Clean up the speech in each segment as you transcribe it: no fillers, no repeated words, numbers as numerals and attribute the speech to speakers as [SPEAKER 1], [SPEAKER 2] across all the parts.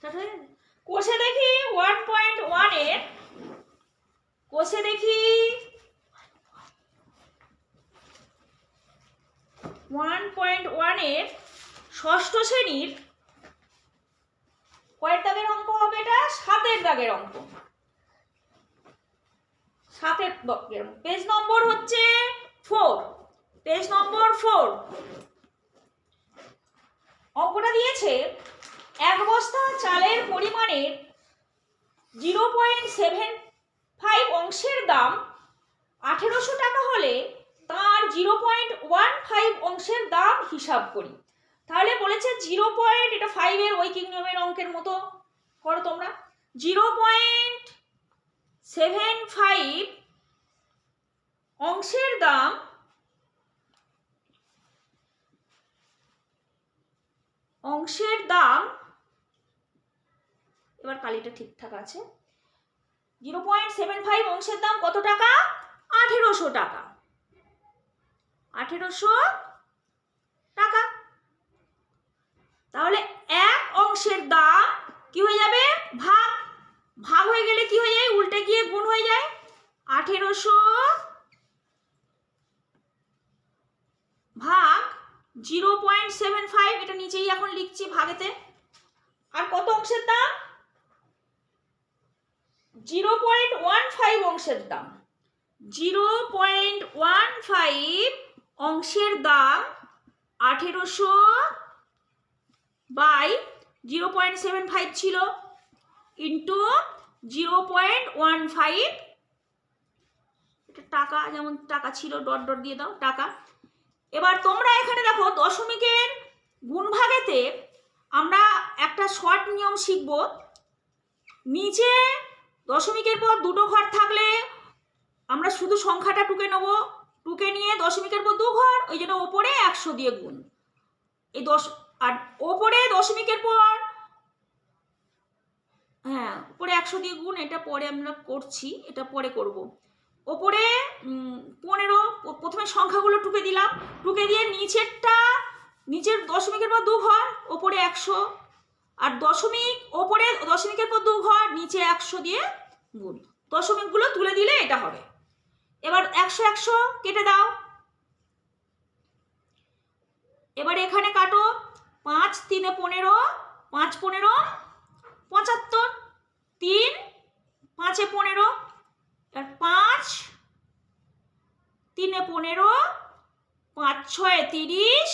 [SPEAKER 1] কোষে দেখি 1.1 এর কোষে দেখি 1.1 এর ষষ্ঠ শ্রেণীর কয়ের দাগের অঙ্ক হবে? এটা 7 দাগের অঙ্ক। 7 দাগের পেজ নম্বর হচ্ছে 4, পেজ নম্বর 4। অঙ্কটা দিয়েছে 1 বস্তা চালের পরিমাণের 0.75 অংশের দাম 1800 টাকা হলে তার 0.15 অংশের দাম হিসাব করি। তাহলে বলেছে 0. এটা 5 এর ওয়াইকিং নিয়মের অঙ্কের মতো করো তোমরা। 0.75 অংশের দাম এবার কালিটা ঠিকঠাক আছে। 0.75 অংশের দাম কত টাকা? 1800 টাকা। 1800 টাকা। তাহলে 1 অংশের দাম কি হয়ে যাবে? ভাগ। ভাগ হয়ে গেলে কি হয়ে যায়? উল্টে গিয়ে গুণ হয়ে যায়। 1800 ভাগ 0.75, এটা নিচেই এখন লিখছি ভাগেতে। আর কত অংশের দাম? 0.15 অংশের দাম। 0.15 অংশের দাম 1800 বাই 0.75 ছিল ইন্টু 0.15। এটা টাকা, যেমন টাকা ছিল ডট ডট দিয়ে দাও টাকা। এবার তোমরা এখানে দেখো দশমিকের গুণভাগেতে আমরা একটা শর্ট নিয়ম শিখব। নিচে দশমিকের পর দুটো ঘর থাকলে আমরা শুধু সংখ্যাটা টুকে নেব, টুকে নিয়ে দশমিকের পর 2 ঘর, ওই জন্য ওপরে 100 দিয়ে গুণ। এই 10 আর ওপরে দশমিকের পর উপরে 100 দিয়ে গুণ, এটা পরে আমরা করছি, এটা পরে করব। ওপরে 15, প্রথমে সংখ্যাগুলো টুকে দিলাম, টুকে দিয়ে নিচের দশমিকের পর 2 ঘর, ওপরে 100, আর ওপরে দশমিকের পর 2 ঘর, নিচে 100 দিয়ে গুণ। দশমিকগুলো তুলে দিলে এটা হবে। এবার 100 100 কেটে দাও। এবার এখানে কাটো। 5 3 15, 5 15 75, 3 5 15, আর 5 3 15, 5 6 30,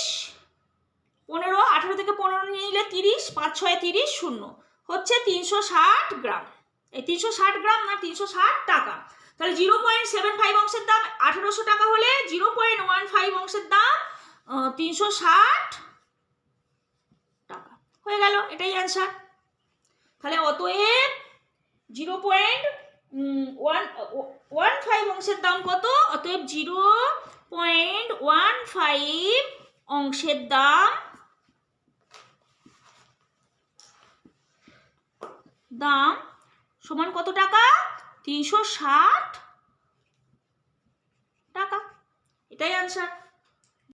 [SPEAKER 1] 15 18 থেকে 15 নিয়ে নিলে 30, 5 6 30, 0 হচ্ছে 360 গ্রাম। এই 360 গ্রাম না 360 টাকা। তাহলে 0.75 অংশের দাম 1800 টাকা হলে 0.15 অংশের দাম 360 টাকা হয়ে গেল। এটাই অ্যান্সার। তাহলে অতএব 0.15 অংশের দাম কত? অতএব 0.15 অংশের দাম সমান কত টাকা? 360 টাকা। এটাই অ্যান্সার।